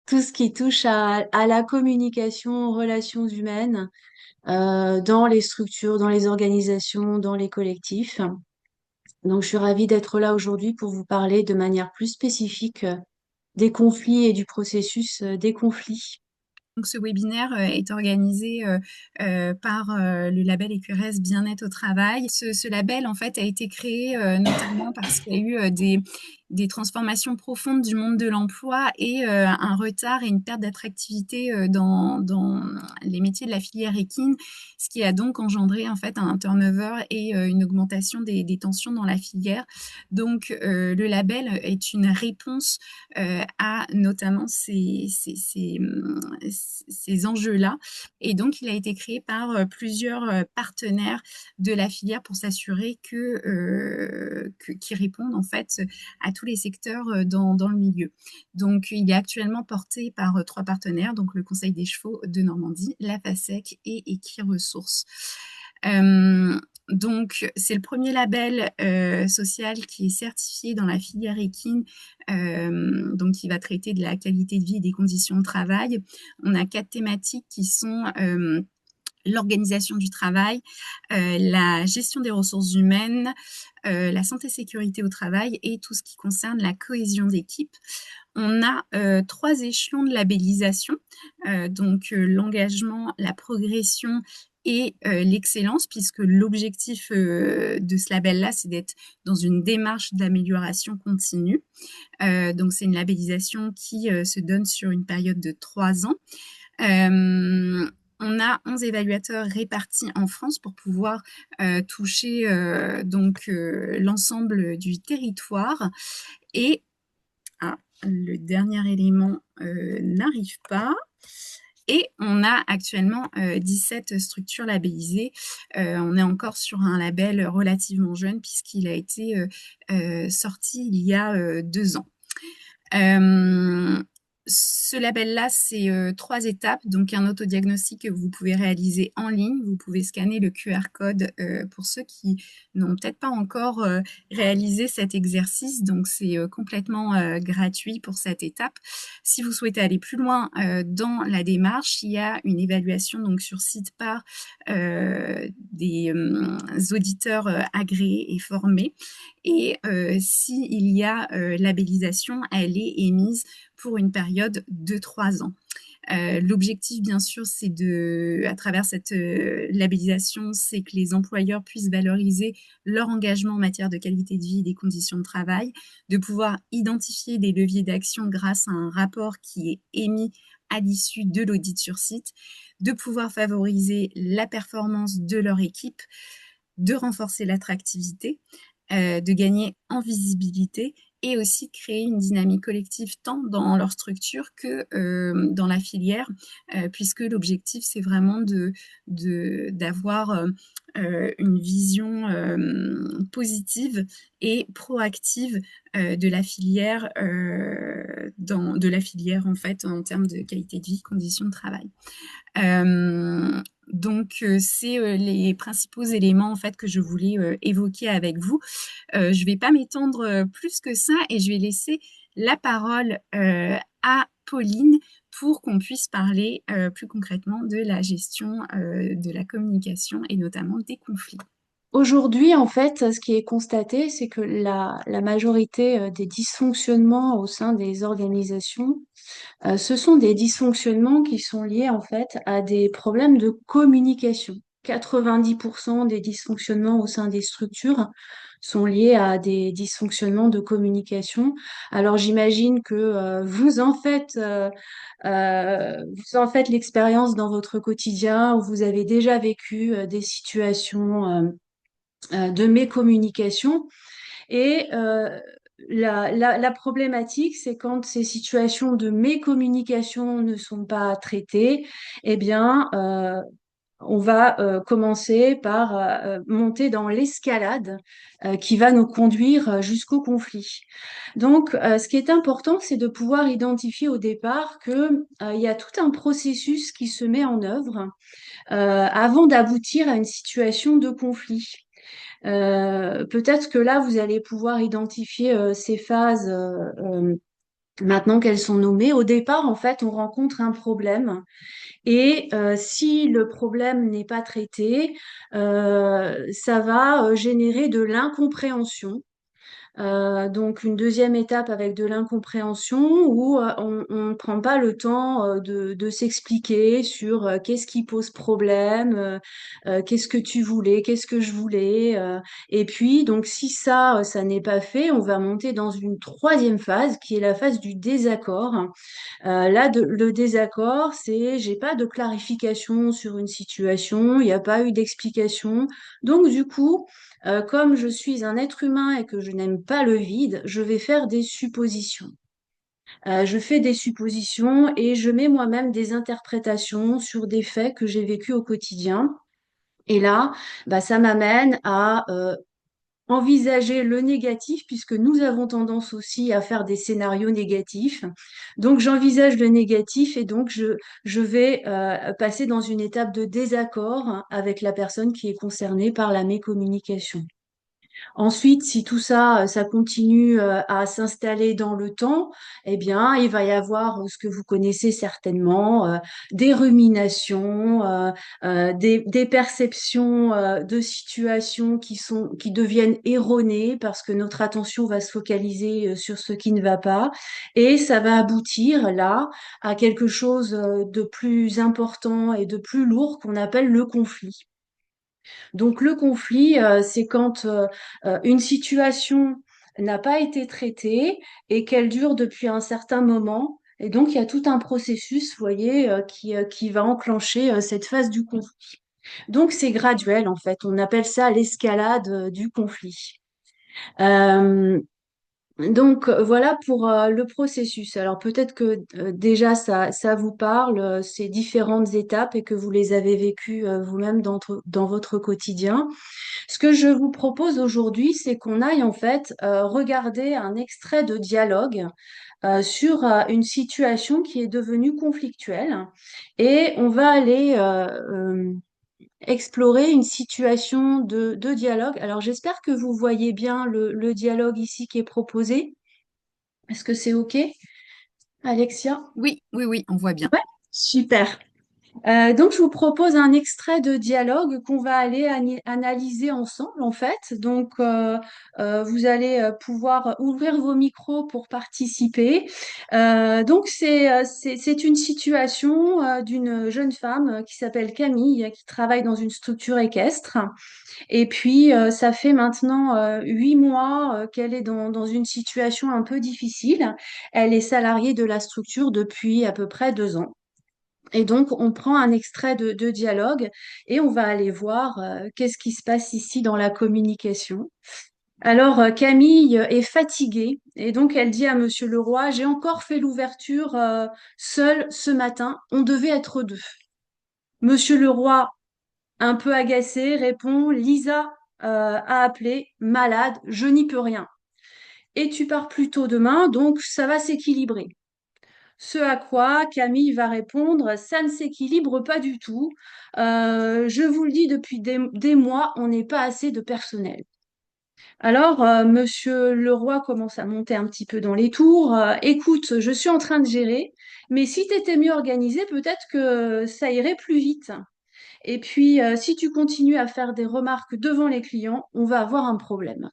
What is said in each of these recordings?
tout ce qui touche à la communication, aux relations humaines, dans les structures, dans les organisations, dans les collectifs. Donc, je suis ravie d'être là aujourd'hui pour vous parler de manière plus spécifique des conflits et du processus des conflits. Donc, ce webinaire est organisé par le label EQRS Bien-être au travail. Ce label, en fait, a été créé notamment parce qu'il y a eu des transformations profondes du monde de l'emploi et un retard et une perte d'attractivité dans les métiers de la filière équine, ce qui a donc engendré en fait un turnover et une augmentation des tensions dans la filière. Donc, le label est une réponse à notamment ces enjeux-là. Et donc, il a été créé par plusieurs partenaires de la filière pour s'assurer qu'ils répondent en fait à tous les secteurs dans le milieu. Donc, il est actuellement porté par trois partenaires, donc le Conseil des chevaux de Normandie, la FASEC et Equiresources. Euh, donc, c'est le premier label social qui est certifié dans la filière équine, donc qui va traiter de la qualité de vie et des conditions de travail. On a quatre thématiques qui sont l'organisation du travail, la gestion des ressources humaines, la santé-sécurité au travail et tout ce qui concerne la cohésion d'équipe. On a trois échelons de labellisation, donc l'engagement, la progression et l'excellence, puisque l'objectif de ce label-là, c'est d'être dans une démarche d'amélioration continue. Donc c'est une labellisation qui se donne sur une période de 3 ans. Euh, on a 11 évaluateurs répartis en France pour pouvoir toucher l'ensemble du territoire. Et le dernier élément n'arrive pas. Et on a actuellement 17 structures labellisées. On est encore sur un label relativement jeune puisqu'il a été sorti il y a 2 ans. Euh, Ce label-là, c'est 3 étapes. Donc, un autodiagnostic que vous pouvez réaliser en ligne. Vous pouvez scanner le QR code pour ceux qui n'ont peut-être pas encore réalisé cet exercice. Donc, c'est complètement gratuit pour cette étape. Si vous souhaitez aller plus loin dans la démarche, il y a une évaluation donc sur site par des auditeurs agréés et formés. Et s'il y a labellisation, elle est émise pour une période de 3 ans. L'objectif, bien sûr, c'est à travers cette labellisation, c'est que les employeurs puissent valoriser leur engagement en matière de qualité de vie et des conditions de travail, de pouvoir identifier des leviers d'action grâce à un rapport qui est émis à l'issue de l'audit sur site, de pouvoir favoriser la performance de leur équipe, de renforcer l'attractivité, de gagner en visibilité et aussi de créer une dynamique collective tant dans leur structure que dans la filière, puisque l'objectif, c'est vraiment d'avoir une vision positive et proactive de la filière en fait en termes de qualité de vie, conditions de travail. Donc, c'est les principaux éléments en fait que je voulais évoquer avec vous. Je vais pas m'étendre plus que ça et je vais laisser la parole à Pauline pour qu'on puisse parler plus concrètement de la gestion de la communication et notamment des conflits. Aujourd'hui, en fait, ce qui est constaté, c'est que la majorité des dysfonctionnements au sein des organisations, ce sont des dysfonctionnements qui sont liés en fait à des problèmes de communication. 90% des dysfonctionnements au sein des structures sont liés à des dysfonctionnements de communication. Alors j'imagine que vous en faites l'expérience dans votre quotidien, où vous avez déjà vécu des situations de mécommunication. Et la problématique, c'est quand ces situations de mécommunication ne sont pas traitées, eh bien, on va commencer par monter dans l'escalade qui va nous conduire jusqu'au conflit. Donc, ce qui est important, c'est de pouvoir identifier au départ que il y a tout un processus qui se met en œuvre avant d'aboutir à une situation de conflit. Peut-être que là, vous allez pouvoir identifier ces phases maintenant qu'elles sont nommées. Au départ, en fait, on rencontre un problème et si le problème n'est pas traité, ça va générer de l'incompréhension. Donc une deuxième étape avec de l'incompréhension où on ne prend pas le temps de s'expliquer sur qu'est-ce qui pose problème, qu'est-ce que tu voulais, qu'est-ce que je voulais. Et puis donc si ça n'est pas fait, on va monter dans une troisième phase qui est la phase du désaccord. Là, le désaccord, c'est j'ai pas de clarification sur une situation, il n'y a pas eu d'explication. Donc, du coup, comme je suis un être humain et que je n'aime pas le vide, je vais faire des suppositions. Je fais des suppositions et je mets moi-même des interprétations sur des faits que j'ai vécus au quotidien. Et là, bah, ça m'amène à envisager le négatif, puisque nous avons tendance aussi à faire des scénarios négatifs. Donc j'envisage le négatif et donc je vais passer dans une étape de désaccord avec la personne qui est concernée par la mécommunication. Ensuite, si tout ça, ça continue à s'installer dans le temps, eh bien, il va y avoir ce que vous connaissez certainement, des ruminations, des perceptions de situations qui deviennent erronées parce que notre attention va se focaliser sur ce qui ne va pas, et ça va aboutir là à quelque chose de plus important et de plus lourd qu'on appelle le conflit. Donc le conflit, c'est quand une situation n'a pas été traitée et qu'elle dure depuis un certain moment. Et donc il y a tout un processus, vous voyez, qui va enclencher cette phase du conflit. Donc c'est graduel en fait. On appelle ça l'escalade du conflit. Euh, donc voilà pour le processus. Alors peut-être que déjà ça vous parle, ces différentes étapes et que vous les avez vécues vous-même dans votre quotidien. Ce que je vous propose aujourd'hui, c'est qu'on aille en fait regarder un extrait de dialogue sur une situation qui est devenue conflictuelle et on va aller explorer une situation de dialogue. Alors j'espère que vous voyez bien le dialogue ici qui est proposé. Est-ce que c'est OK, Alexia? Oui, oui, oui, on voit bien. Ouais, super. Donc, je vous propose un extrait de dialogue qu'on va aller analyser ensemble, en fait. Donc, vous allez pouvoir ouvrir vos micros pour participer. Donc, c'est une situation d'une jeune femme qui s'appelle Camille, qui travaille dans une structure équestre. Et puis, ça fait maintenant 8 mois qu'elle est dans une situation un peu difficile. Elle est salariée de la structure depuis à peu près 2 ans. Et donc, on prend un extrait de dialogue et on va aller voir qu'est-ce qui se passe ici dans la communication. Alors, Camille est fatiguée et donc elle dit à Monsieur Leroy, j'ai encore fait l'ouverture seule ce matin, on devait être deux. Monsieur Leroy, un peu agacé, répond, Lisa a appelé, malade, je n'y peux rien. Et tu pars plus tôt demain, donc ça va s'équilibrer. Ce à quoi Camille va répondre, ça ne s'équilibre pas du tout. Je vous le dis depuis des mois, on n'est pas assez de personnel. Alors, Monsieur Leroy commence à monter un petit peu dans les tours. Écoute, je suis en train de gérer, mais si tu étais mieux organisé, peut-être que ça irait plus vite. Et puis, si tu continues à faire des remarques devant les clients, on va avoir un problème.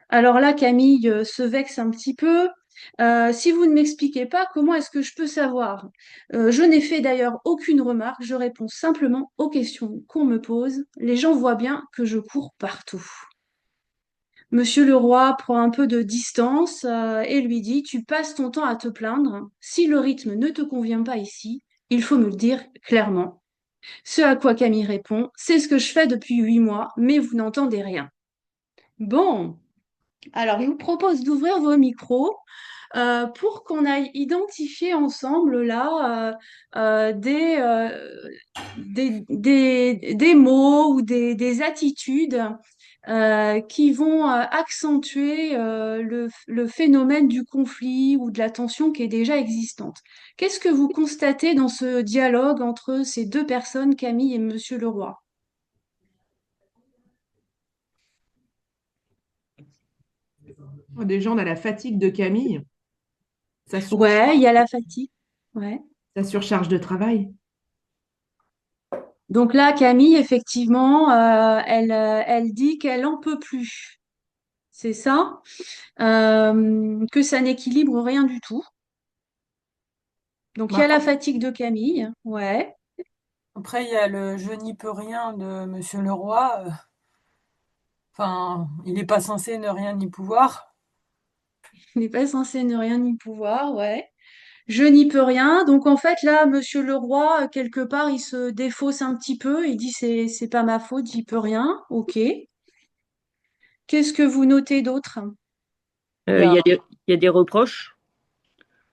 Alors là, Camille se vexe un petit peu. Si vous ne m'expliquez pas, comment est-ce que je peux savoir? Je n'ai fait d'ailleurs aucune remarque, je réponds simplement aux questions qu'on me pose. Les gens voient bien que je cours partout. Monsieur Leroy prend un peu de distance et lui dit, tu passes ton temps à te plaindre. Si le rythme ne te convient pas ici, il faut me le dire clairement. Ce à quoi Camille répond, c'est ce que je fais depuis 8 mois, mais vous n'entendez rien. Bon, alors je vous propose d'ouvrir vos micros pour qu'on aille identifier ensemble là des mots ou des attitudes qui vont accentuer le phénomène du conflit ou de la tension qui est déjà existante. Qu'est-ce que vous constatez dans ce dialogue entre ces deux personnes, Camille et Monsieur Leroy? Déjà, on a la fatigue de Camille. sa Ouais, il surcharge, y a la fatigue. Ouais. sa surcharge de travail. Donc là, Camille, effectivement, elle dit qu'elle en peut plus. C'est ça? Que ça n'équilibre rien du tout. Donc il y Bah, a la fatigue de Camille. Ouais. après, il y a le je n'y peux rien de Monsieur Leroy. Enfin, il n'est pas censé ne rien y pouvoir. Il n'est pas censé ne rien y pouvoir. Ouais. Je n'y peux rien. Donc en fait, là, Monsieur Leroy, quelque part, il se défausse un petit peu. Il dit c'est pas ma faute, j'y peux rien. Ok. Qu'est-ce que vous notez d'autre? Il y a Il y a des reproches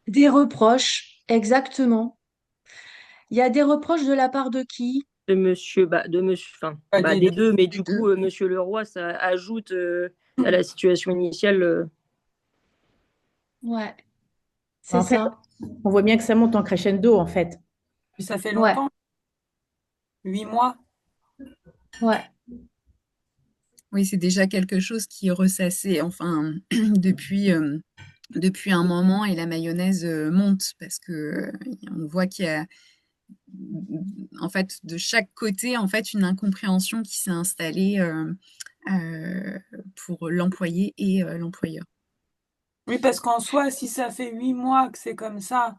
Des reproches, exactement. Il y a des reproches de la part de qui? de monsieur, enfin, des des deux. deux, mais du coup, monsieur Leroy, ça ajoute à la situation initiale. Ouais, c'est En fait, ça. on voit bien que ça monte en crescendo, en fait. Puis ça fait Ouais, longtemps, 8 mois. ouais, Oui, c'est déjà quelque chose qui est ressassé, enfin, depuis un moment et la mayonnaise monte parce que on voit qu'il y a, en fait, de chaque côté, en fait, une incompréhension qui s'est installée euh, pour l'employé et l'employeur. Oui, parce qu'en soi, si ça fait 8 mois que c'est comme ça,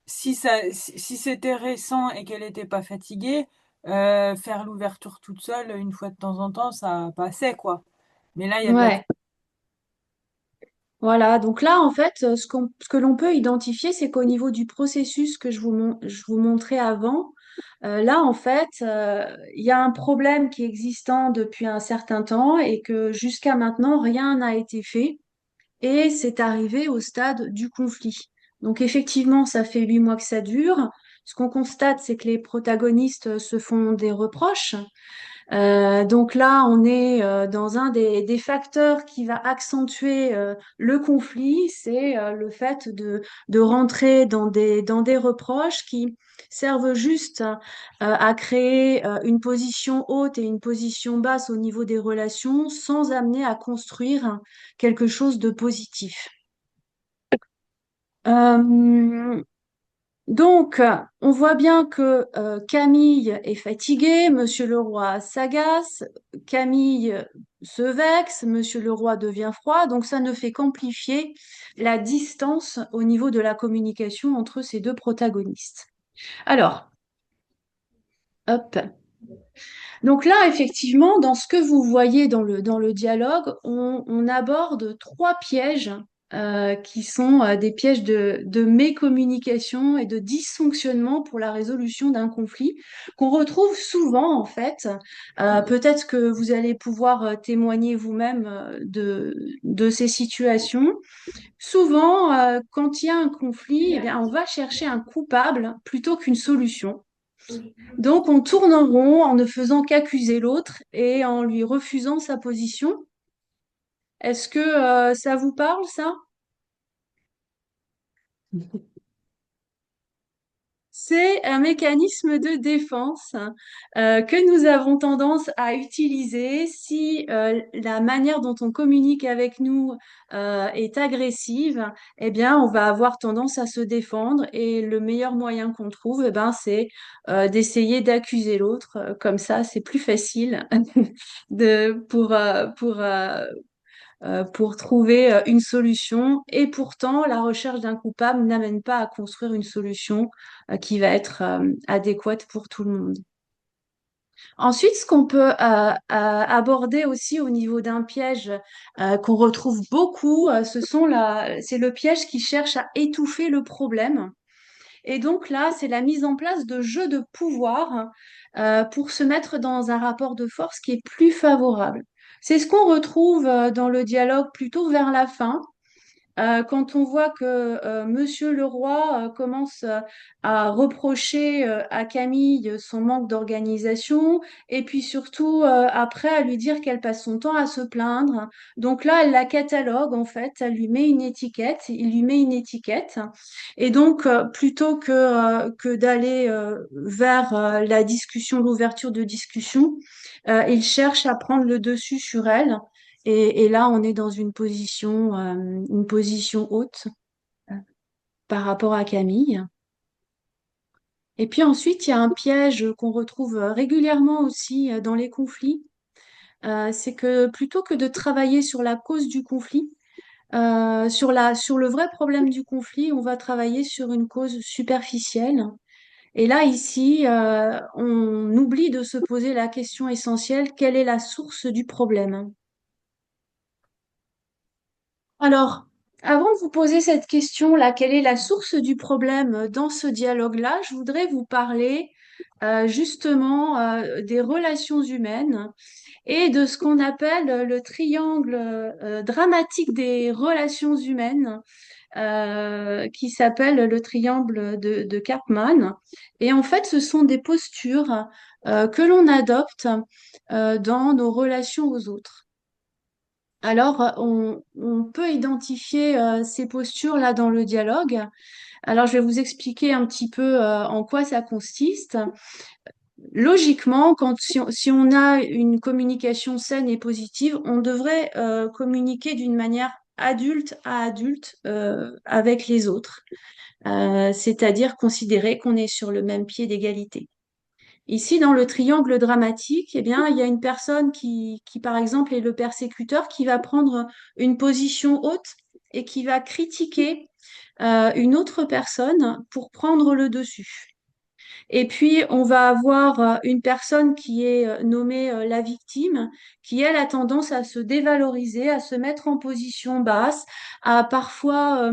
si c'était récent et qu'elle n'était pas fatiguée, faire l'ouverture toute seule une fois de temps en temps, ça passait, quoi. Mais là, il y a de la... ouais. Voilà, donc là, en fait, ce que l'on peut identifier, c'est qu'au niveau du processus que je vous montrais avant, là, en fait, il y a un problème qui est existant depuis un certain temps et que jusqu'à maintenant, rien n'a été fait. Et c'est arrivé au stade du conflit. Donc effectivement, ça fait 8 mois que ça dure. Ce qu'on constate, c'est que les protagonistes se font des reproches. Donc là, on est dans un des facteurs qui va accentuer le conflit, c'est le fait de rentrer dans des reproches qui servent juste à créer une position haute et une position basse au niveau des relations sans amener à construire quelque chose de positif. Euh, on voit bien que Camille est fatiguée, Monsieur Leroy s'agace, Camille se vexe, Monsieur Leroy devient froid, donc ça ne fait qu'amplifier la distance au niveau de la communication entre ces deux protagonistes. Alors, hop. Donc là, effectivement, dans ce que vous voyez dans le dialogue, on aborde trois pièges qui sont des pièges de mécommunication et de dysfonctionnement pour la résolution d'un conflit qu'on retrouve souvent, en fait. Peut-être que vous allez pouvoir témoigner vous-même de ces situations. Souvent, quand il y a un conflit, eh bien, on va chercher un coupable plutôt qu'une solution. Donc, on tourne en rond en ne faisant qu'accuser l'autre et en lui refusant sa position. Est-ce que ça vous parle, ça? C'est un mécanisme de défense que nous avons tendance à utiliser si la manière dont on communique avec nous est agressive, eh bien, on va avoir tendance à se défendre et le meilleur moyen qu'on trouve, eh ben, c'est d'essayer d'accuser l'autre. Comme ça, c'est plus facile pour trouver une solution. Et pourtant, la recherche d'un coupable n'amène pas à construire une solution qui va être adéquate pour tout le monde. Ensuite, ce qu'on peut aborder aussi au niveau d'un piège qu'on retrouve beaucoup, c'est le piège qui cherche à étouffer le problème. Et donc là, c'est la mise en place de jeux de pouvoir pour se mettre dans un rapport de force qui est plus favorable. C'est ce qu'on retrouve dans le dialogue plutôt vers la fin, quand on voit que Monsieur Leroy commence à reprocher à Camille son manque d'organisation, et puis surtout après à lui dire qu'elle passe son temps à se plaindre. Donc là, elle la catalogue en fait, elle lui met une étiquette, il lui met une étiquette, et donc plutôt que d'aller vers la discussion, l'ouverture de discussion, il cherche à prendre le dessus sur elle. Et là, on est dans une position haute. par rapport à Camille. Et puis ensuite, il y a un piège qu'on retrouve régulièrement aussi dans les conflits. C'est que plutôt que de travailler sur la cause du conflit, sur le vrai problème du conflit, on va travailler sur une cause superficielle. Et là, ici, on oublie de se poser la question essentielle, quelle est la source du problème? Alors, avant de vous poser cette question-là, quelle est la source du problème dans ce dialogue-là, je voudrais vous parler justement des relations humaines et de ce qu'on appelle le triangle dramatique des relations humaines, qui s'appelle le triangle de Karpman. Et en fait, ce sont des postures que l'on adopte dans nos relations aux autres. Alors, on peut identifier ces postures-là dans le dialogue. Alors, je vais vous expliquer un petit peu en quoi ça consiste. Logiquement, si on a une communication saine et positive, on devrait communiquer d'une manière adulte à adulte avec les autres. C'est-à-dire considérer qu'on est sur le même pied d'égalité. Ici, dans le triangle dramatique, eh bien, il y a une personne qui, par exemple, est le persécuteur, qui va prendre une position haute et qui va critiquer une autre personne pour prendre le dessus. Et puis, on va avoir une personne qui est nommée la victime, qui, elle, a tendance à se dévaloriser, à se mettre en position basse, à parfois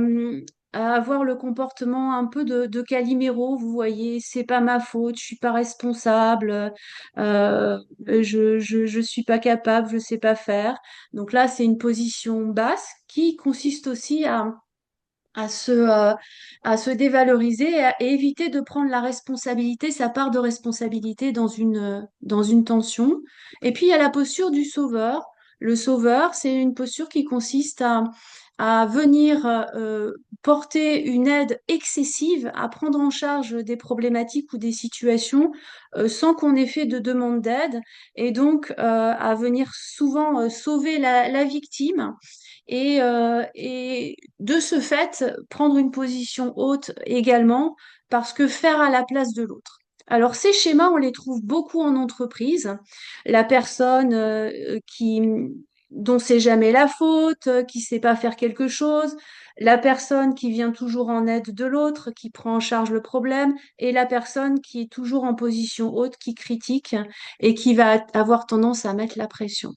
à avoir le comportement un peu de Calimero, vous voyez, c'est pas ma faute, je suis pas responsable, je suis pas capable, je sais pas faire. Donc là, c'est une position basse qui consiste aussi à se, euh, à se dévaloriser et éviter de prendre la responsabilité, sa part de responsabilité dans une tension. Et puis, il y a la posture du sauveur. Le sauveur, c'est une posture qui consiste à venir porter une aide excessive, à prendre en charge des problématiques ou des situations sans qu'on ait fait de demande d'aide, et donc à venir souvent sauver la victime et de ce fait, prendre une position haute également, parce que faire à la place de l'autre. Alors, ces schémas, on les trouve beaucoup en entreprise. La personne dont c'est jamais la faute, qui sait pas faire quelque chose, la personne qui vient toujours en aide de l'autre, qui prend en charge le problème, et la personne qui est toujours en position haute, qui critique et qui va avoir tendance à mettre la pression.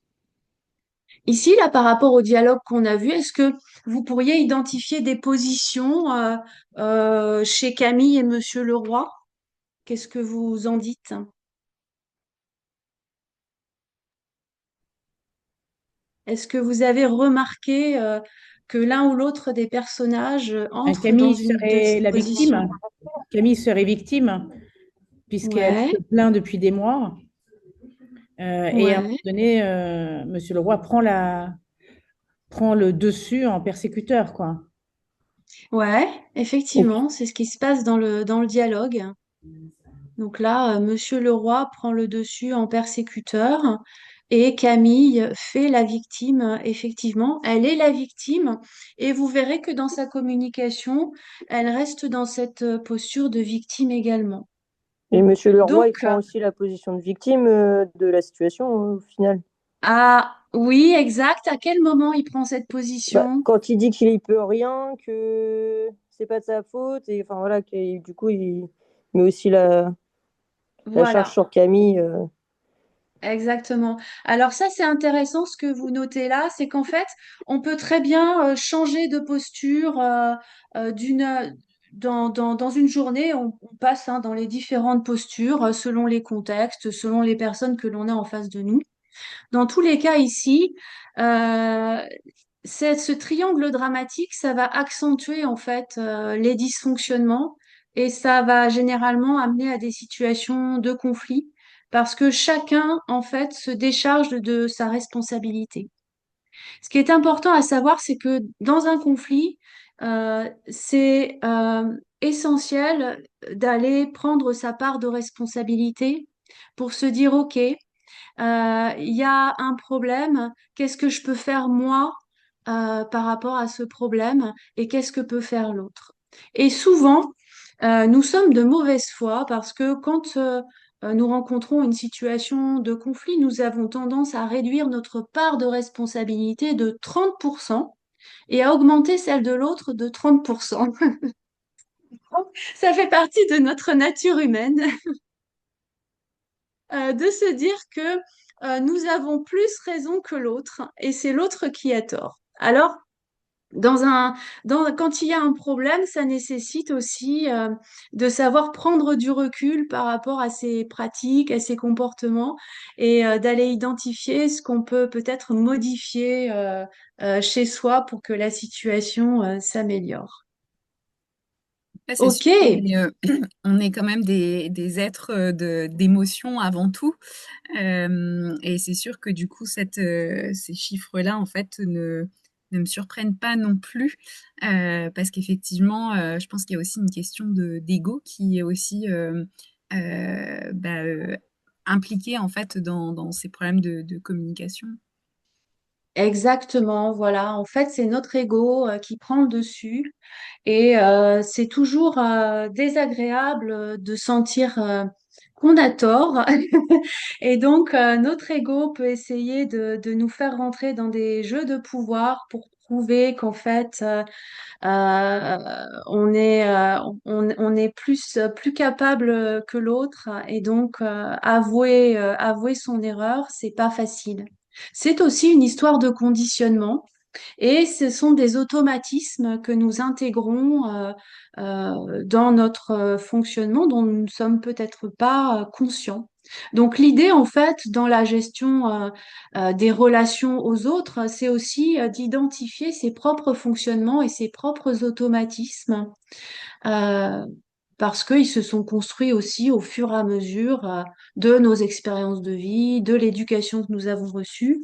Ici, là, par rapport au dialogue qu'on a vu, est-ce que vous pourriez identifier des positions chez Camille et Monsieur Leroy? Qu'est-ce que vous en dites? Est-ce que vous avez remarqué que l'un ou l'autre des personnages entre dans Camille une de serait ces la positions? victime. Camille serait victime, puisqu'elle Ouais, se plaint depuis des mois. Et à un moment ouais, donné, Monsieur Leroy prend le dessus en persécuteur, quoi. ouais, Oh. effectivement, c'est ce qui se passe dans le dialogue. Donc là, Monsieur Leroy prend le dessus en persécuteur et Camille fait la victime, effectivement. Elle est la victime et vous verrez que dans sa communication, elle reste dans cette posture de victime également. Et Monsieur Leroy, il Donc, prend aussi la position de victime de la situation au final. ah oui, exact. À quel moment il prend cette Bah, position? quand il dit qu'il y peut rien, que c'est pas de sa faute, et enfin voilà, que du coup il met aussi la charge Voilà. sur Camille. Exactement. Alors ça, c'est intéressant ce que vous notez là, c'est qu'en fait, on peut très bien changer de posture dans une journée. On passe hein, dans les différentes postures selon les contextes, selon les personnes que l'on a en face de nous. Dans tous les cas ici, euh, ce triangle dramatique, ça va accentuer en fait les dysfonctionnements et ça va généralement amener à des situations de conflit parce que chacun en fait se décharge de sa responsabilité. Ce qui est important à savoir, c'est que dans un conflit, c'est essentiel d'aller prendre sa part de responsabilité pour se dire, OK, il y a un problème, qu'est-ce que je peux faire moi par rapport à ce problème et qu'est-ce que peut faire l'autre? Et souvent, nous sommes de mauvaise foi parce que quand nous rencontrons une situation de conflit, nous avons tendance à réduire notre part de responsabilité de 30% et à augmenter celle de l'autre de 30%. Ça fait partie de notre nature humaine de se dire que nous avons plus raison que l'autre et c'est l'autre qui a tort. Alors, dans un, quand il y a un problème, ça nécessite aussi de savoir prendre du recul par rapport à ses pratiques, à ses comportements et d'aller identifier ce qu'on peut peut-être modifier chez soi pour que la situation s'améliore. Ouais, c'est Ok, sûr qu'on est, on est quand même des êtres d'émotion avant tout. Et c'est sûr que du coup, ces chiffres-là, en fait, ne me surprennent pas non plus. Parce qu'effectivement, je pense qu'il y a aussi une question d'ego qui est aussi bah, impliquée en fait dans ces problèmes de communication. exactement, voilà. En fait, c'est notre ego qui prend le dessus. Et c'est toujours désagréable de sentir qu'on a tort. Et donc, notre ego peut essayer de nous faire rentrer dans des jeux de pouvoir pour prouver qu'en fait, on est plus capable que l'autre. Et donc, avouer son erreur, c'est pas facile. C'est aussi une histoire de conditionnement. Et ce sont des automatismes que nous intégrons dans notre fonctionnement dont nous ne sommes peut-être pas conscients. Donc l'idée, en fait, dans la gestion des relations aux autres, c'est aussi d'identifier ses propres fonctionnements et ses propres automatismes, euh, parce qu'ils se sont construits aussi au fur et à mesure de nos expériences de vie, de l'éducation que nous avons reçue.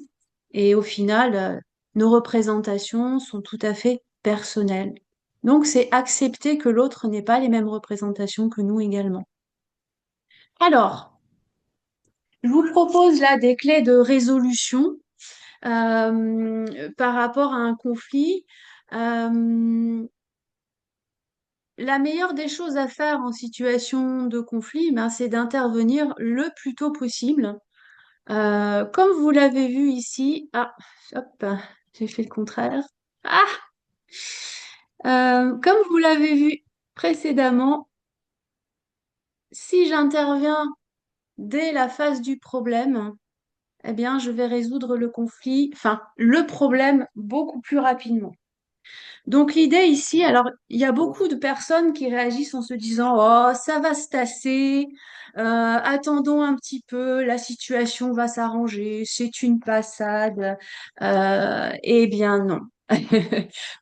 Et au final, nos représentations sont tout à fait personnelles. Donc, c'est accepter que l'autre n'ait pas les mêmes représentations que nous également. Alors, je vous propose là des clés de résolution par rapport à un conflit. Euh, la meilleure des choses à faire en situation de conflit, ben, c'est d'intervenir le plus tôt possible. Comme vous l'avez vu ici, hop, j'ai fait le contraire. Ah, comme vous l'avez vu précédemment, si j'interviens dès la phase du problème, eh bien, je vais résoudre le conflit, enfin, le problème beaucoup plus rapidement. Donc l'idée ici, alors il y a beaucoup de personnes qui réagissent en se disant oh ça va se tasser, attendons un petit peu, la situation va s'arranger, c'est une passade. Eh bien non.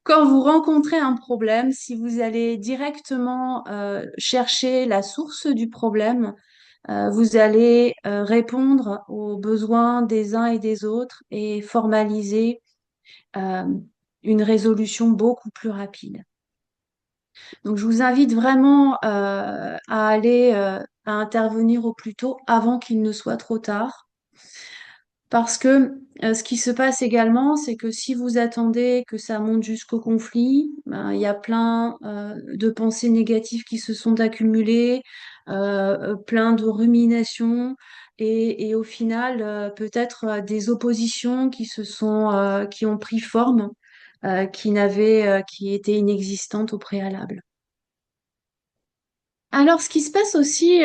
Quand vous rencontrez un problème, si vous allez directement chercher la source du problème, vous allez répondre aux besoins des uns et des autres et formaliser euh, une résolution beaucoup plus rapide. Donc, je vous invite vraiment à aller à intervenir au plus tôt avant qu'il ne soit trop tard. Parce que ce qui se passe également, c'est que si vous attendez que ça monte jusqu'au conflit, ben, il y a plein de pensées négatives qui se sont accumulées, plein de ruminations et au final peut-être des oppositions qui ont pris forme, qui étaient inexistantes au préalable. Alors, ce qui se passe aussi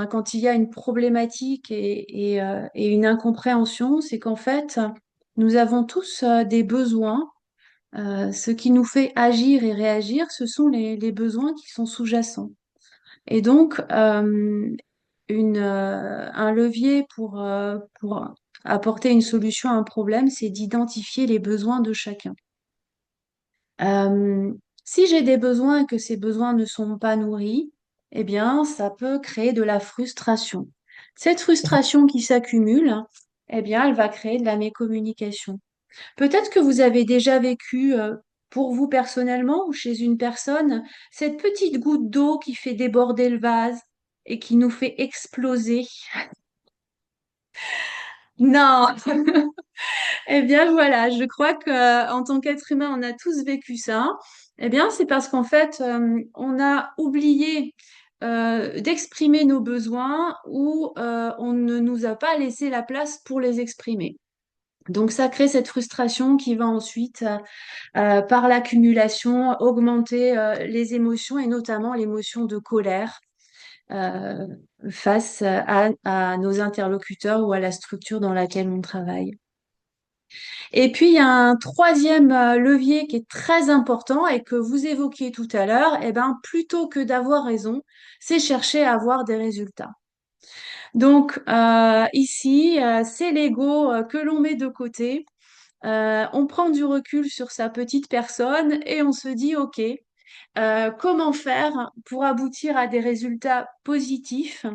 quand il y a une problématique et une incompréhension, c'est qu'en fait, nous avons tous des besoins. Ce qui nous fait agir et réagir, ce sont les besoins qui sont sous-jacents. Et donc, un levier pour apporter une solution à un problème, c'est d'identifier les besoins de chacun. Euh, si j'ai des besoins et que ces besoins ne sont pas nourris, eh bien, ça peut créer de la frustration. Cette frustration qui s'accumule, eh bien, elle va créer de la mécommunication. Peut-être que vous avez déjà vécu, pour vous personnellement ou chez une personne, cette petite goutte d'eau qui fait déborder le vase et qui nous fait exploser. Non! Eh bien, voilà, je crois que en tant qu'être humain, on a tous vécu ça. Eh bien, c'est parce qu'en fait, on a oublié d'exprimer nos besoins ou on ne nous a pas laissé la place pour les exprimer. Donc, ça crée cette frustration qui va ensuite, par l'accumulation, augmenter les émotions et notamment l'émotion de colère euh, face à nos interlocuteurs ou à la structure dans laquelle on travaille. Et puis, il y a un troisième levier qui est très important et que vous évoquiez tout à l'heure. Eh ben, plutôt que d'avoir raison, c'est chercher à avoir des résultats. Donc, ici, c'est l'ego que l'on met de côté. On prend du recul sur sa petite personne et on se dit, OK, comment faire pour aboutir à des résultats positifs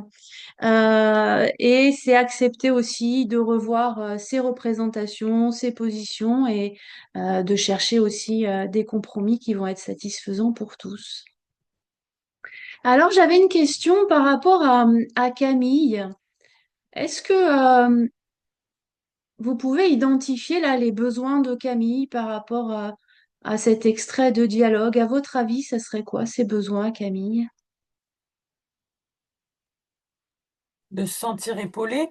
et c'est accepter aussi de revoir ses représentations, ses positions et de chercher aussi des compromis qui vont être satisfaisants pour tous. Alors, j'avais une question par rapport à Camille. Est-ce que vous pouvez identifier là les besoins de Camille par rapport à cet extrait de dialogue? À votre avis, ça serait quoi ces besoins, Camille? De se sentir épaulé.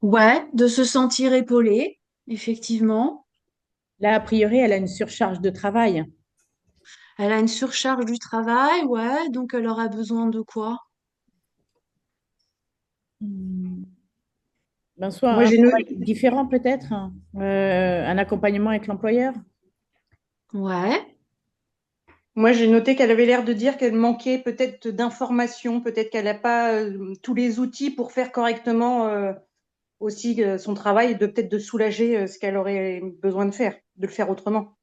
Ouais, de se sentir épaulée, effectivement. Là, a priori, elle a une surcharge de travail. Elle a une surcharge du travail, ouais, donc elle aura besoin de quoi? Hmm. Ben, soit Moi, un j'ai no- travail différent peut-être, hein. Un accompagnement avec l'employeur. Ouais, Moi, j'ai noté qu'elle avait l'air de dire qu'elle manquait peut-être d'informations, peut-être qu'elle n'a pas tous les outils pour faire correctement aussi son travail, et de peut-être de soulager ce qu'elle aurait besoin de faire, de le faire autrement.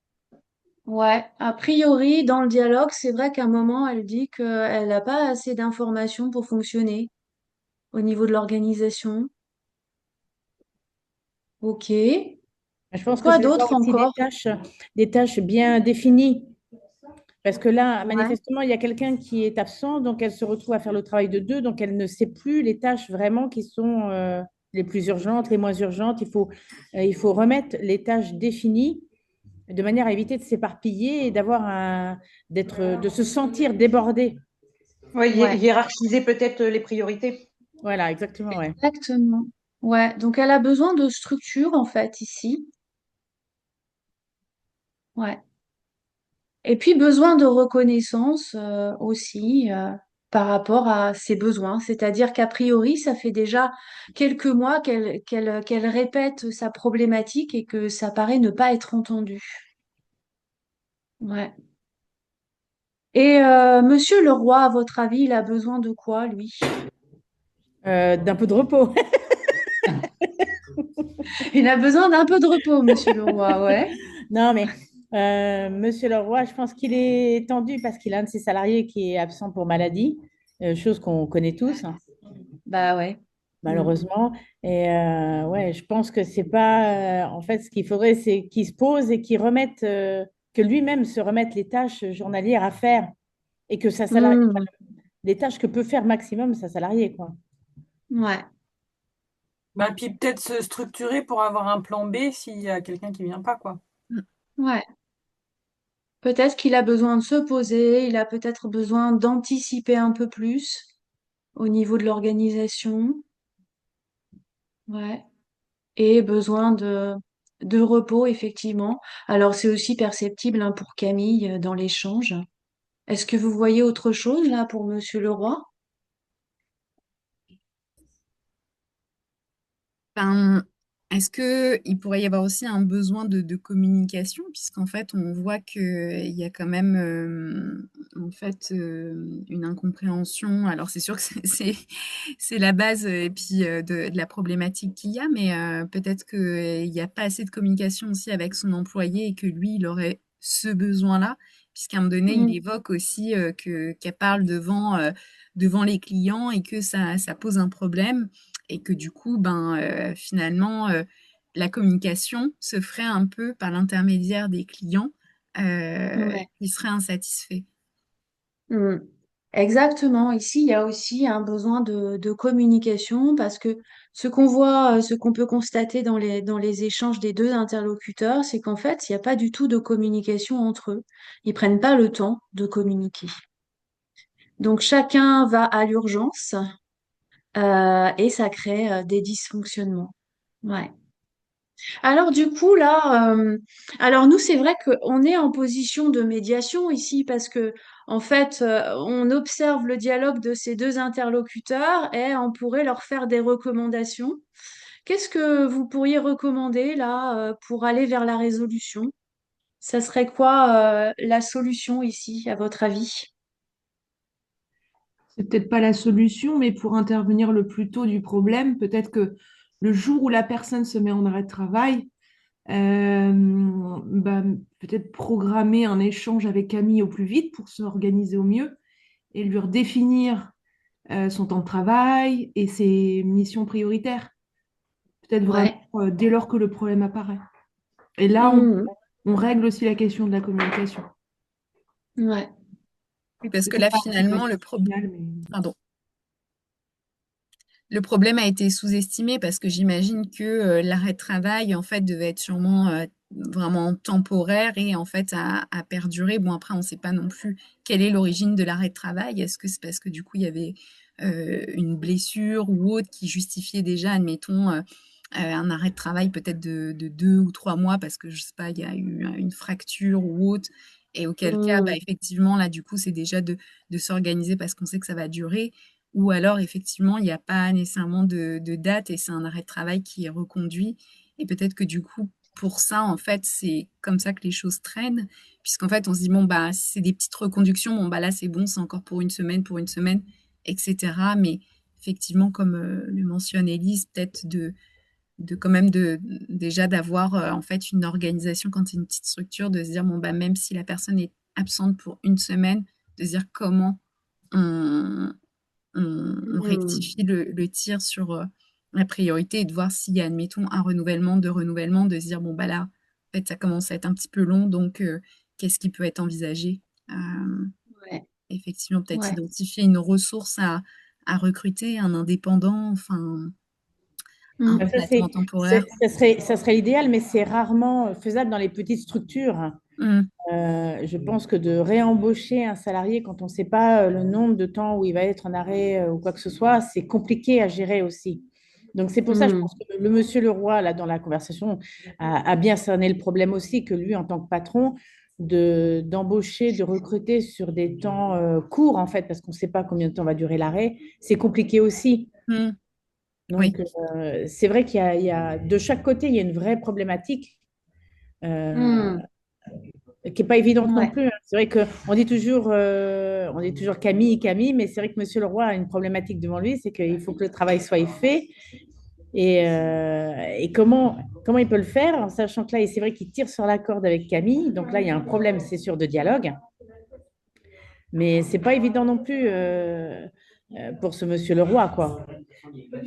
ouais. A priori, dans le dialogue, c'est vrai qu'à un moment, elle dit qu'elle n'a pas assez d'informations pour fonctionner au niveau de l'organisation. Ok. Je pense que Quoi c'est avoir d'autre aussi encore? des tâches bien définies. Parce que là, Ouais, manifestement, il y a quelqu'un qui est absent, donc elle se retrouve à faire le travail de deux, donc elle ne sait plus les tâches vraiment qui sont les plus urgentes, les moins urgentes. Il faut remettre les tâches définies de manière à éviter de s'éparpiller et de se sentir débordé. Ouais, ouais, hiérarchiser peut-être les priorités. Voilà, exactement, ouais. exactement. Ouais, donc elle a besoin de structure en fait ici. Ouais. Et puis besoin de reconnaissance aussi par rapport à ses besoins. C'est-à-dire qu'a priori, ça fait déjà quelques mois qu'elle répète sa problématique et que ça paraît ne pas être entendu. Ouais. Et Monsieur Leroy, à votre avis, il a besoin de quoi, lui? D'un peu de repos. Il a besoin d'un peu de repos, Monsieur Leroy, ouais. Non, mais Monsieur Leroy, je pense qu'il est tendu parce qu'il a un de ses salariés qui est absent pour maladie, chose qu'on connaît tous, hein, Bah ouais. Mm. malheureusement. Et ouais, je pense que c'est pas. En fait, ce qu'il faudrait, c'est qu'il se pose et qu'il remette, que lui-même se remette les tâches journalières à faire et que sa salarié, Mm. les tâches que peut faire maximum sa salariée, quoi. Ouais. Bah, puis peut-être se structurer pour avoir un plan B s'il y a quelqu'un qui vient pas, quoi. Ouais. Peut-être qu'il a besoin de se poser, il a peut-être besoin d'anticiper un peu plus au niveau de l'organisation. Ouais. Et besoin de repos, effectivement. Alors, c'est aussi perceptible hein, pour Camille dans l'échange. Est-ce que vous voyez autre chose là pour Monsieur Leroy? Ben, est-ce que il pourrait y avoir aussi un besoin de communication, puisqu'en fait, on voit qu'il y a quand même en fait une incompréhension. Alors, c'est sûr que c'est la base et puis de la problématique qu'il y a, mais peut-être qu'il n'y a pas assez de communication aussi avec son employé et que lui, il aurait ce besoin-là, puisqu'à un moment donné, il Mm. évoque aussi qu'elle parle devant les clients et que ça pose un problème et que du coup, ben, finalement, la communication se ferait un peu par l'intermédiaire des clients Ouais. qui seraient insatisfaits. Mm. Exactement. Ici, il y a aussi un besoin de communication parce que Ce qu'on peut constater dans les échanges des deux interlocuteurs, c'est qu'en fait, il n'y a pas du tout de communication entre eux. Ils prennent pas le temps de communiquer. Donc chacun va à l'urgence et ça crée des dysfonctionnements. Ouais. Alors du coup là, alors nous c'est vrai qu'on est en position de médiation ici parce que en fait on observe le dialogue de ces deux interlocuteurs et on pourrait leur faire des recommandations. Qu'est-ce que vous pourriez recommander là pour aller vers la résolution? Ça serait quoi la solution ici à votre avis? C'est peut-être pas la solution, mais pour intervenir le plus tôt du problème, peut-être que le jour où la personne se met en arrêt de travail, bah, peut-être programmer un échange avec Camille au plus vite pour s'organiser au mieux et lui redéfinir son temps de travail et ses missions prioritaires. Peut-être vraiment Ouais. dès lors que le problème apparaît. Et là, Mmh. on règle aussi la question de la communication. Ouais. Oui, parce que Peut-être là, pas finalement, final, mais... pardon. Le problème a été sous-estimé parce que j'imagine que l'arrêt de travail, en fait, devait être sûrement vraiment temporaire et en fait a perduré. Bon, après, on ne sait pas non plus quelle est l'origine de l'arrêt de travail. Est-ce que c'est parce que du coup, il y avait une blessure ou autre qui justifiait déjà, admettons, un arrêt de travail peut-être de 2 ou 3 mois parce que, je sais pas, il y a eu une fracture ou autre. Et auquel cas, bah, Mmh. effectivement, là, du coup, c'est déjà de s'organiser parce qu'on sait que ça va durer. Ou alors, effectivement, il n'y a pas nécessairement de date et c'est un arrêt de travail qui est reconduit. Et peut-être que du coup, pour ça, en fait, c'est comme ça que les choses traînent. Puisqu'en fait, on se dit, bon, bah, si c'est des petites reconductions, bon, bah là, c'est bon, c'est encore pour une semaine, etc. Mais effectivement, comme le mentionne Élise, peut-être de quand même déjà d'avoir en fait une organisation quand c'est une petite structure, de se dire, bon, bah, même si la personne est absente pour une semaine, de se dire comment on, on Mmh. rectifie le tir sur la priorité et de voir s'il y a, admettons, un renouvellement, deux renouvellements, de se dire, bon, bah là, en fait, ça commence à être un petit peu long, donc qu'est-ce qui peut être envisagé? Ouais. Effectivement, peut-être Ouais. identifier une ressource à recruter, un indépendant, enfin, un Mmh. Bah, remplacement temporaire. ça serait l'idéal, mais c'est rarement faisable dans les petites structures. Mmh, Je pense que de réembaucher un salarié quand on ne sait pas le nombre de temps où il va être en arrêt ou quoi que ce soit, c'est compliqué à gérer aussi. Donc c'est pour ça, je Mmh. pense que le monsieur Leroy, là, dans la conversation, a bien cerné le problème aussi, que lui, en tant que patron, d'embaucher, de recruter sur des temps courts, en fait, parce qu'on ne sait pas combien de temps va durer l'arrêt, c'est compliqué aussi. mmh, oui. Donc, c'est vrai il y a, de chaque côté, il y a une vraie problématique. Euh, Mmh. qui n'est pas évidente non Ouais. plus, hein. C'est vrai on dit toujours Camille, Camille, mais c'est vrai que Monsieur Leroy a une problématique devant lui, c'est qu'il faut que le travail soit fait. Et comment il peut le faire, en sachant que là, c'est vrai qu'il tire sur la corde avec Camille, donc là, il y a un problème, c'est sûr, de dialogue, mais c'est pas évident non plus pour ce Monsieur Leroy, quoi.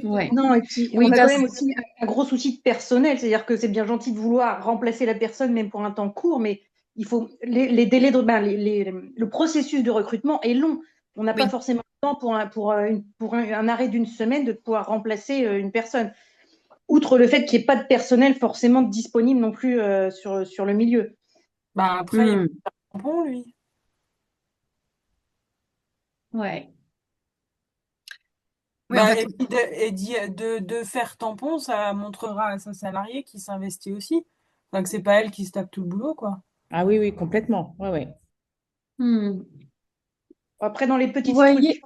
Ouais. Non, et puis on Oui, a quand parce même aussi un gros souci de personnel, c'est-à-dire que c'est bien gentil de vouloir remplacer la personne, même pour un temps court, mais il faut les délais le processus de recrutement est long. On n'a pas Oui. forcément le temps pour un arrêt d'une semaine de pouvoir remplacer une personne. Outre le fait qu'il n'y ait pas de personnel forcément disponible non plus sur le milieu. Bah après, il peut mmh. faire tampon, lui. Ouais. Oui, en Bah, fait, et puis de faire tampon, ça montrera à sa salariée qui s'investit aussi. Enfin, que c'est pas elle qui se tape tout le boulot, quoi. Ah oui, oui, complètement. Ouais, ouais. Mmh. Après, dans les Vous petites structures, voyez?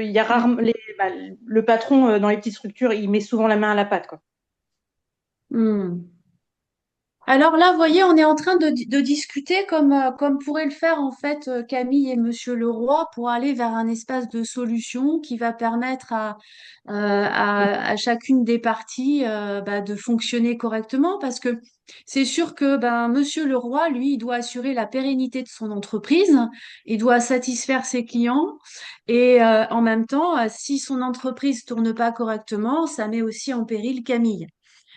il y a rarement bah, le patron dans les petites structures, il met souvent la main à la pâte, quoi. Mmh. Alors là, vous voyez, on est en train de discuter comme pourraient le faire en fait Camille et Monsieur Leroy pour aller vers un espace de solution qui va permettre à chacune des parties bah, de fonctionner correctement parce que c'est sûr que ben, Monsieur Leroy, lui, il doit assurer la pérennité de son entreprise, il doit satisfaire ses clients et en même temps, si son entreprise tourne pas correctement, ça met aussi en péril Camille.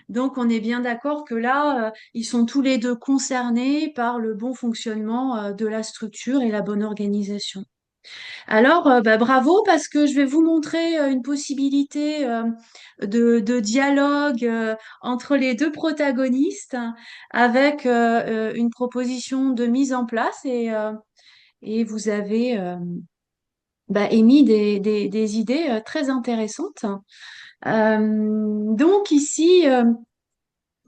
Donc, on est bien d'accord que là, ils sont tous les deux concernés par le bon fonctionnement, de la structure et la bonne organisation. Alors, bravo parce que je vais vous montrer une possibilité de dialogue entre les deux protagonistes avec une proposition de mise en place et vous avez émis des idées très intéressantes. Donc ici,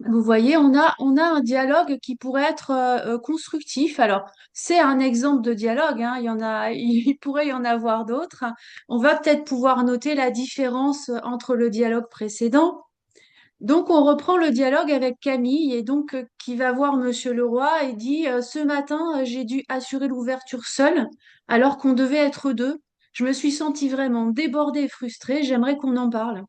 vous voyez, on a un dialogue qui pourrait être constructif. Alors, c'est un exemple de dialogue, hein, il y en a, il pourrait y en avoir d'autres. On va peut-être pouvoir noter la différence entre le dialogue précédent. Donc, on reprend le dialogue avec Camille et donc qui va voir Monsieur Leroy et dit ce matin, j'ai dû assurer l'ouverture seule alors qu'on devait être deux. Je me suis sentie vraiment débordée et frustrée. J'aimerais qu'on en parle.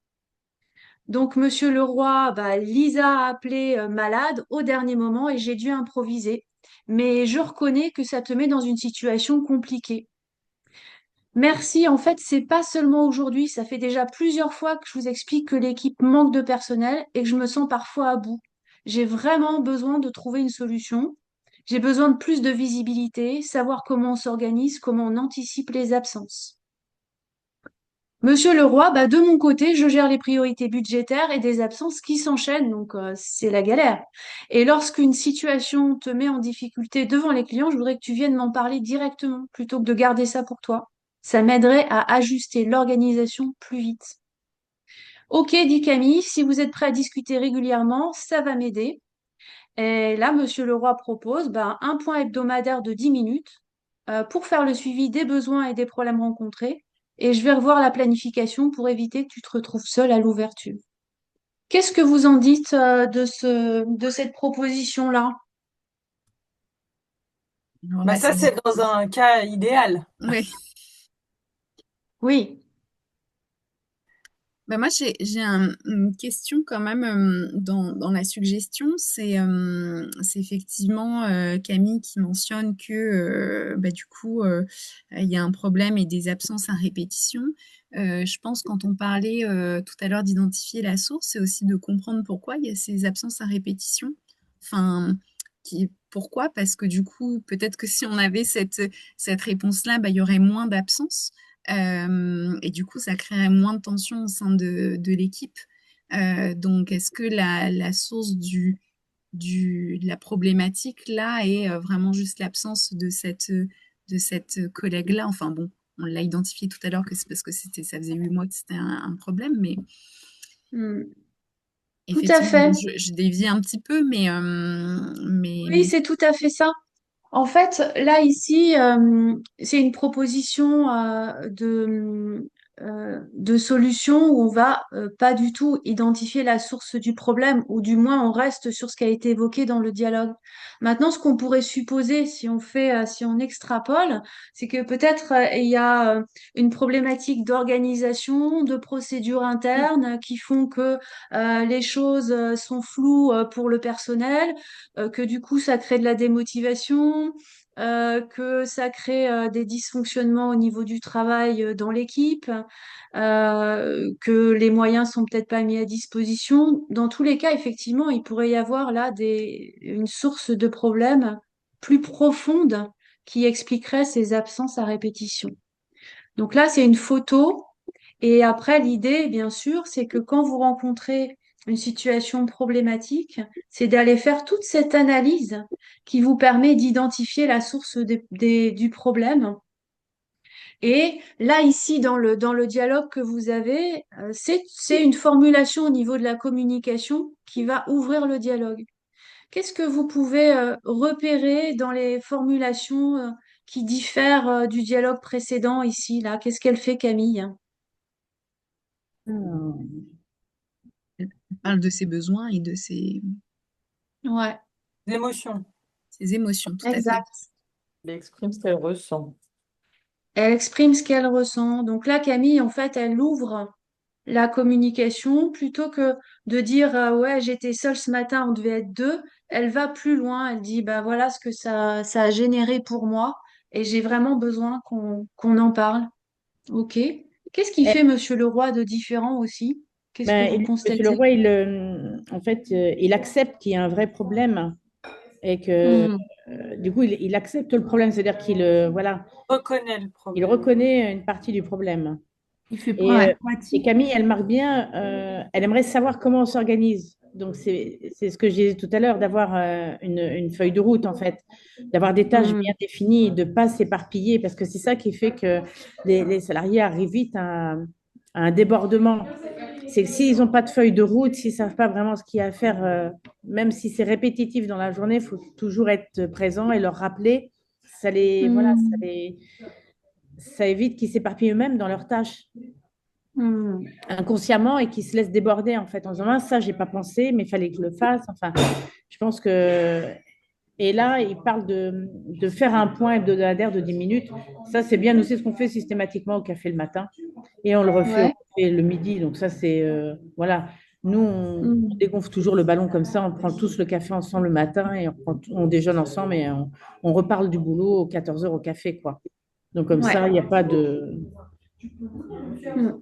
Donc, Monsieur Leroy, Lisa a appelé malade au dernier moment et j'ai dû improviser. Mais je reconnais que ça te met dans une situation compliquée. Merci. En fait, c'est pas seulement aujourd'hui. Ça fait déjà plusieurs fois que je vous explique que l'équipe manque de personnel et que je me sens parfois à bout. J'ai vraiment besoin de trouver une solution. J'ai besoin de plus de visibilité, savoir comment on s'organise, comment on anticipe les absences. Monsieur Leroy, de mon côté, je gère les priorités budgétaires et des absences qui s'enchaînent, donc c'est la galère. Et lorsqu'une situation te met en difficulté devant les clients, je voudrais que tu viennes m'en parler directement plutôt que de garder ça pour toi. Ça m'aiderait à ajuster l'organisation plus vite. Ok, dit Camille, si vous êtes prêt à discuter régulièrement, ça va m'aider. Et là, Monsieur Leroy propose un point hebdomadaire de 10 minutes pour faire le suivi des besoins et des problèmes rencontrés. Et je vais revoir la planification pour éviter que tu te retrouves seul à l'ouverture. Qu'est-ce que vous en dites de cette proposition-là? Alors là, Ça, c'est dans un cas idéal. Oui. Oui. Moi, j'ai une question quand même dans la suggestion. C'est effectivement Camille qui mentionne que du coup, il y a un problème et des absences à répétition. Je pense quand on parlait tout à l'heure d'identifier la source, c'est aussi de comprendre pourquoi il y a ces absences à répétition. Enfin, pourquoi? Parce que du coup, peut-être que si on avait cette réponse-là, il y aurait moins d'absences. Et du coup, ça créerait moins de tension au sein de l'équipe. Donc, est-ce que la source de la problématique là est vraiment juste l'absence de cette collègue-là? Enfin bon, on l'a identifié tout à l'heure que c'est parce que ça faisait 8 mois que c'était un problème, mais Hmm. Tout à effectivement, fait. je dévie un petit peu, Oui, c'est tout à fait ça. En fait, là, ici, c'est une proposition de solution où on va pas du tout identifier la source du problème, ou du moins on reste sur ce qui a été évoqué dans le dialogue. Maintenant, ce qu'on pourrait supposer, si on extrapole, c'est que peut-être il y a une problématique d'organisation, de procédures internes qui font que les choses sont floues pour le personnel, que du coup ça crée de la démotivation, que ça crée des dysfonctionnements au niveau du travail dans l'équipe, que les moyens sont peut-être pas mis à disposition. Dans tous les cas, effectivement, il pourrait y avoir là une source de problème plus profonde qui expliquerait ces absences à répétition. Donc là, c'est une photo. Et après, l'idée, bien sûr, c'est que quand vous rencontrez une situation problématique, c'est d'aller faire toute cette analyse qui vous permet d'identifier la source du problème. Et là, ici, dans le dialogue que vous avez, c'est une formulation au niveau de la communication qui va ouvrir le dialogue. Qu'est-ce que vous pouvez repérer dans les formulations qui diffèrent du dialogue précédent ici, là? Qu'est-ce qu'elle fait, Camille? elle parle de ses besoins et de Ouais, L'émotion. ses émotions, tout à fait. exact. Elle exprime ce qu'elle ressent. Elle exprime ce qu'elle ressent. Donc là, Camille, en fait, elle ouvre la communication plutôt que de dire ouais, j'étais seule ce matin, on devait être deux. Elle va plus loin. Elle dit voilà ce que ça a généré pour moi et j'ai vraiment besoin qu'on en parle. Ok. Qu'est-ce qui fait Monsieur Leroy de différent aussi? Qu'est-ce que vous Monsieur constatez? Leroy, en fait, il accepte qu'il y a un vrai problème et que Hmm. du coup, il accepte le problème, c'est-à-dire qu'il voilà, Reconnaît le il problème. reconnaît une partie du problème. Il fait Et, preuve euh, Ouais. et d'empathie. Camille, elle marque bien, elle aimerait savoir comment on s'organise. Donc, c'est ce que je disais tout à l'heure, d'avoir une feuille de route, en fait, d'avoir des tâches Hmm. bien définies, de ne pas s'éparpiller, parce que c'est ça qui fait que les salariés arrivent vite à un débordement. C'est que s'ils n'ont pas de feuille de route, s'ils ne savent pas vraiment ce qu'il y a à faire, même si c'est répétitif dans la journée, il faut toujours être présent et leur rappeler. Voilà, Hmm. ça évite qu'ils s'éparpillent eux-mêmes dans leurs tâches Hmm. inconsciemment et qui se laisse déborder en fait en disant ah, ça j'ai pas pensé mais il fallait que je le fasse, enfin je pense que et là il parle de faire un point hebdomadaire de 10 minutes, ça c'est bien, nous c'est ce qu'on fait systématiquement au café le matin et on le refait au Ouais. café le midi, donc ça c'est voilà, nous on Hmm. dégonfle toujours le ballon comme ça, on prend tous le café ensemble le matin et on déjeune ensemble et on reparle du boulot aux 14 heures au café quoi, donc comme Ouais. ça il n'y a pas de Hmm.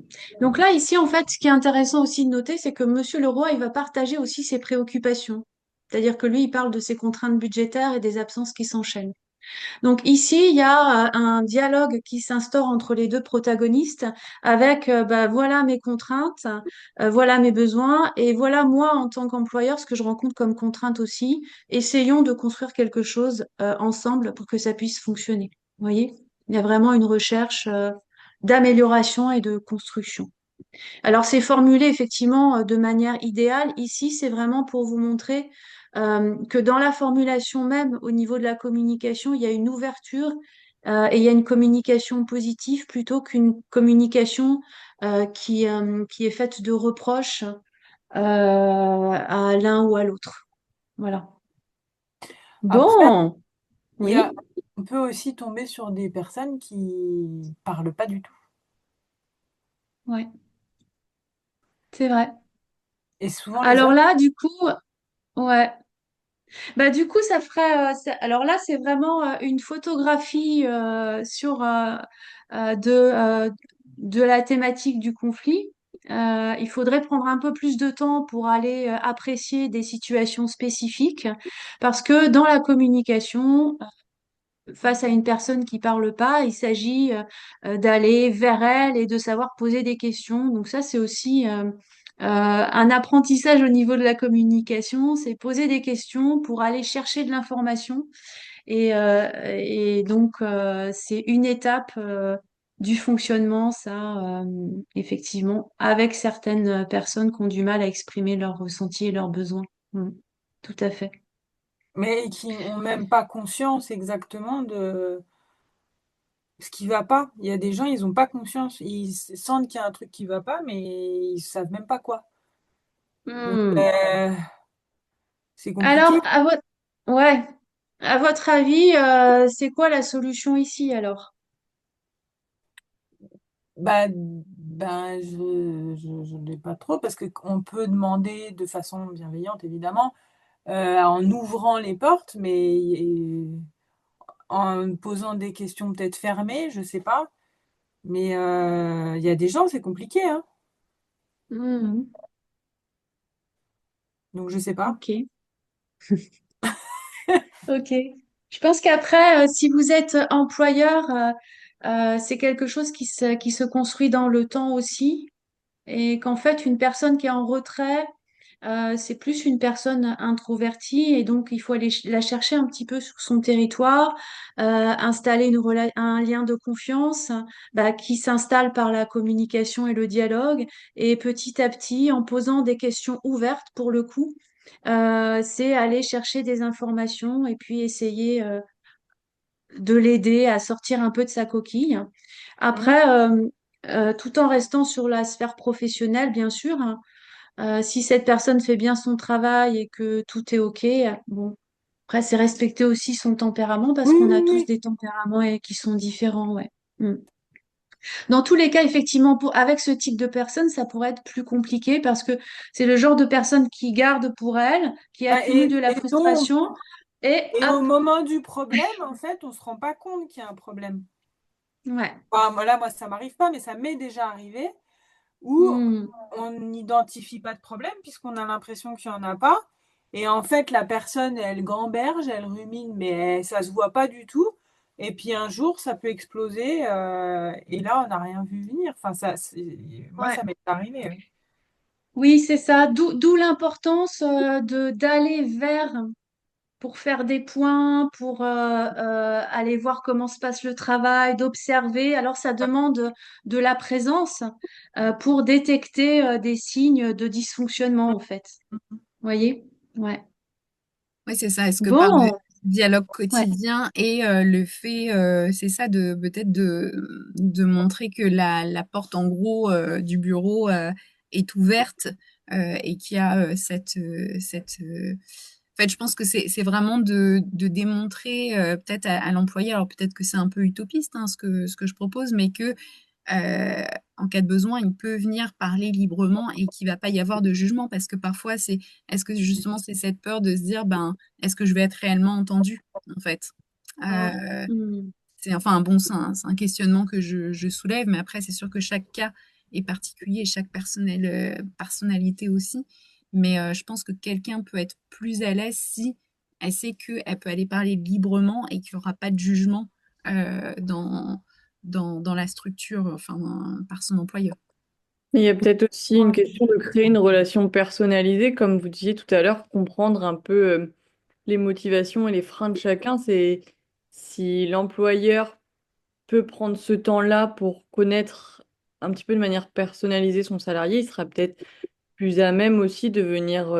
Donc là, ici, en fait, ce qui est intéressant aussi de noter, c'est que Monsieur Leroy, il va partager aussi ses préoccupations. C'est-à-dire que lui, il parle de ses contraintes budgétaires et des absences qui s'enchaînent. Donc ici, il y a un dialogue qui s'instaure entre les deux protagonistes avec bah, voilà mes contraintes, voilà mes besoins et voilà moi en tant qu'employeur ce que je rencontre comme contrainte aussi. Essayons de construire quelque chose ensemble pour que ça puisse fonctionner. Vous voyez? Il y a vraiment une recherche d'amélioration et de construction. Alors, c'est formulé effectivement de manière idéale. Ici, c'est vraiment pour vous montrer que dans la formulation même, au niveau de la communication, il y a une ouverture et il y a une communication positive plutôt qu'une communication qui est faite de reproches à l'un ou à l'autre. Voilà. Après, Bon, il y a, oui, on peut aussi tomber sur des personnes qui parlent pas du tout. ouais, c'est vrai. Et souvent, les Alors hommes, là, du coup, ouais. Bah, du coup, ça ferait. Alors là, c'est vraiment une photographie de la thématique du conflit. Il faudrait prendre un peu plus de temps pour aller apprécier des situations spécifiques parce que dans la communication, face à une personne qui parle pas, il s'agit d'aller vers elle et de savoir poser des questions. Donc ça, c'est aussi un apprentissage au niveau de la communication, c'est poser des questions pour aller chercher de l'information. Et donc, c'est une étape du fonctionnement, ça, effectivement, avec certaines personnes qui ont du mal à exprimer leurs ressentis et leurs besoins. Mm. Tout à fait. mais qui n'ont même pas conscience exactement de ce qui va pas. Il y a des gens, ils n'ont pas conscience. Ils sentent qu'il y a un truc qui va pas, mais ils savent même pas quoi. Donc, Mm. c'est Alors, compliqué. ouais, à votre avis, c'est quoi la solution ici alors? Je ne l'ai pas trop parce qu'on peut demander de façon bienveillante, évidemment, en ouvrant les portes, mais en posant des questions peut-être fermées, je sais pas. Mais il y a des gens, c'est compliqué, hein. Mm. Donc, je sais pas. Ok, ok. Je pense qu'après, si vous êtes employeur, c'est quelque chose qui se construit dans le temps aussi. Et qu'en fait, une personne qui est en retrait, c'est plus une personne introvertie et donc il faut aller la chercher un petit peu sur son territoire, installer un lien de confiance bah, qui s'installe par la communication et le dialogue. Et petit à petit, en posant des questions ouvertes pour le coup, c'est aller chercher des informations et puis essayer de l'aider à sortir un peu de sa coquille. Mhm. Après, tout en restant sur la sphère professionnelle, bien sûr, hein, si cette personne fait bien son travail et que tout est OK, bon, après, c'est respecter aussi son tempérament parce Oui, qu'on oui, a tous oui. des tempéraments qui sont différents, ouais. Mm. Dans tous les cas, effectivement, avec ce type de personne, ça pourrait être plus compliqué parce que c'est le genre de personne qui garde pour elle, qui Ah, accumule de la et donc, frustration et et au moment du problème, en fait, on se rend pas compte qu'il y a un problème. ouais. Enfin, moi, ça m'arrive pas, mais ça m'est déjà arrivé où Mm. on n'identifie pas de problème puisqu'on a l'impression qu'il y en a pas. Et en fait, la personne, elle gamberge, elle rumine, mais ça se voit pas du tout. Et puis un jour, ça peut exploser, et là, on n'a rien vu venir. Enfin, moi, Ouais. ça m'est arrivé. Oui. Oui, c'est ça. D'où l'importance d'aller vers pour faire des points, pour aller voir comment se passe le travail, d'observer. Alors, ça demande de la présence pour détecter des signes de dysfonctionnement, en fait. Vous voyez? Ouais. Oui, c'est ça. Est-ce que par le Bon, dialogue ouais. quotidien et le fait, c'est ça, de peut-être de montrer que la porte en gros du bureau est ouverte et qu'il y a en fait, je pense que c'est vraiment de démontrer peut-être à l'employé, alors peut-être que c'est un peu utopiste hein, ce que je propose, mais que en cas de besoin, il peut venir parler librement et qu'il va pas y avoir de jugement parce que parfois est-ce que justement c'est cette peur de se dire ben est-ce que je vais être réellement entendu en fait. Euh, Hmm. c'est enfin bon, c'est un questionnement que je soulève, mais après c'est sûr que chaque cas est particulier, chaque personnalité aussi. Mais je pense que quelqu'un peut être plus à l'aise si elle sait qu'elle peut aller parler librement et qu'il n'y aura pas de jugement dans la structure, enfin, par son employeur. Il y a peut-être aussi une question de créer une relation personnalisée, comme vous disiez tout à l'heure, comprendre un peu les motivations et les freins de chacun. C'est si l'employeur peut prendre ce temps-là pour connaître un petit peu de manière personnalisée son salarié, il sera peut-être plus à même aussi de venir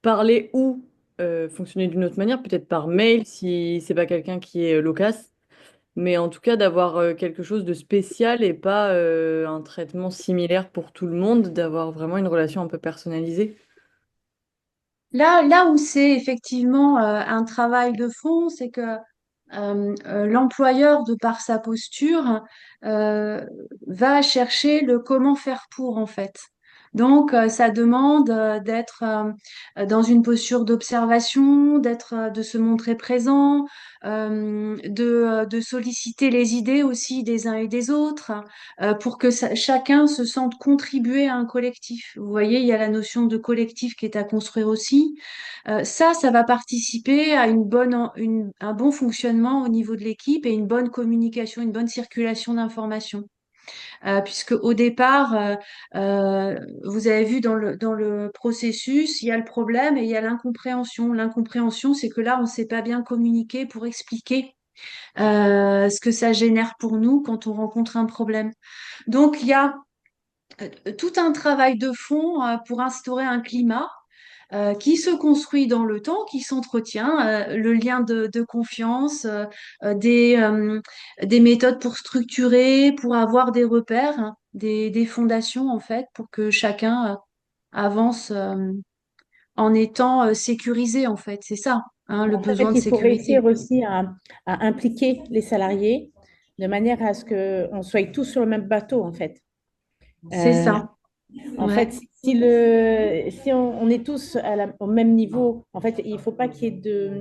parler ou fonctionner d'une autre manière, peut-être par mail si c'est pas quelqu'un qui est loquace. Mais en tout cas, d'avoir quelque chose de spécial et pas un traitement similaire pour tout le monde, d'avoir vraiment une relation un peu personnalisée. Là où c'est effectivement un travail de fond, c'est que l'employeur, de par sa posture, euh, va chercher le comment faire pour, en fait. Donc, ça demande d'être dans une posture d'observation, de se montrer présent, de solliciter les idées aussi des uns et des autres, pour que chacun se sente contribuer à un collectif. Vous voyez, il y a la notion de collectif qui est à construire aussi. Ça va participer à un bon fonctionnement au niveau de l'équipe et une bonne communication, une bonne circulation d'informations. Puisque au départ, vous avez vu dans le processus, il y a le problème et il y a l'incompréhension. L'incompréhension, c'est que là, on ne sait pas bien communiquer pour expliquer ce que ça génère pour nous quand on rencontre un problème. Donc, il y a tout un travail de fond pour instaurer un climat qui se construit dans le temps, qui s'entretient, le lien de confiance, euh, des, euh, des méthodes pour structurer, pour avoir des repères, hein, des fondations en fait, pour que chacun avance en étant sécurisé en fait. C'est ça, hein, le En fait, besoin de il faut sécurité. réussir aussi à impliquer les salariés de manière à ce qu'on soit tous sur le même bateau, en fait. C'est Euh, ça. En fait, Ouais. si on est tous au même niveau, en fait, il ne faut pas qu'il y ait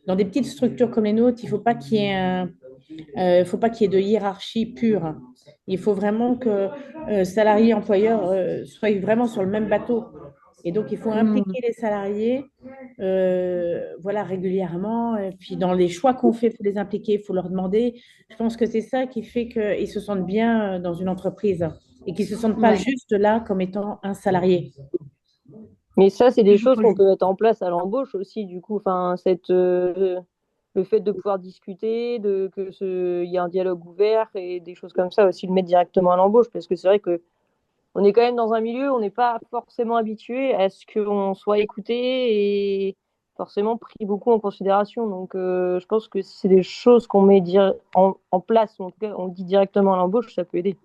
dans des petites structures comme les nôtres, il ne faut pas qu'il y ait faut pas qu'il y ait de hiérarchie pure. Il faut vraiment que salariés et employeurs soient vraiment sur le même bateau. Et donc, il faut Hmm. impliquer les salariés voilà, régulièrement. Et puis, dans les choix qu'on fait, il faut les impliquer, il faut leur demander. Je pense que c'est ça qui fait qu'ils se sentent bien dans une entreprise et qu'ils ne se sentent pas Ouais. juste là comme étant un salarié. Mais ça, c'est des Je choses qu'on rejoins. peut mettre en place à l'embauche aussi, du coup. Enfin, le fait de pouvoir discuter, il y a un dialogue ouvert et des choses comme ça aussi, le mettre directement à l'embauche, parce que c'est vrai que on est quand même dans un milieu où on n'est pas forcément habitué à ce qu'on soit écouté et forcément pris beaucoup en considération. Donc, je pense que si c'est des choses qu'on met en place, ou en tout cas on dit directement à l'embauche, ça peut aider.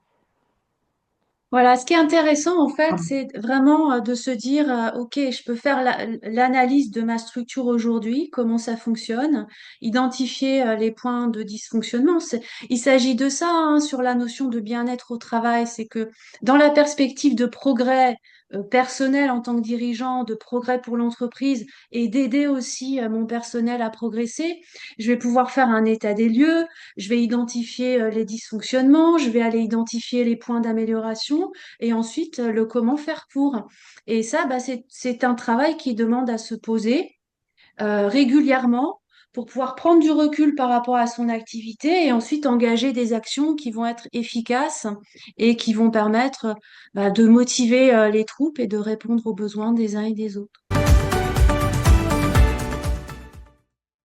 Voilà, ce qui est intéressant en fait, c'est vraiment de se dire, OK, je peux faire l'analyse de ma structure aujourd'hui, comment ça fonctionne, identifier les points de dysfonctionnement. Il s'agit de ça hein, sur la notion de bien-être au travail, c'est que dans la perspective de progrès personnel en tant que dirigeant, de progrès pour l'entreprise et d'aider aussi mon personnel à progresser. Je vais pouvoir faire un état des lieux, je vais identifier les dysfonctionnements, je vais aller identifier les points d'amélioration et ensuite le comment faire pour. Et ça, bah, c'est un travail qui demande à se poser régulièrement pour pouvoir prendre du recul par rapport à son activité et ensuite engager des actions qui vont être efficaces et qui vont permettre de motiver les troupes et de répondre aux besoins des uns et des autres.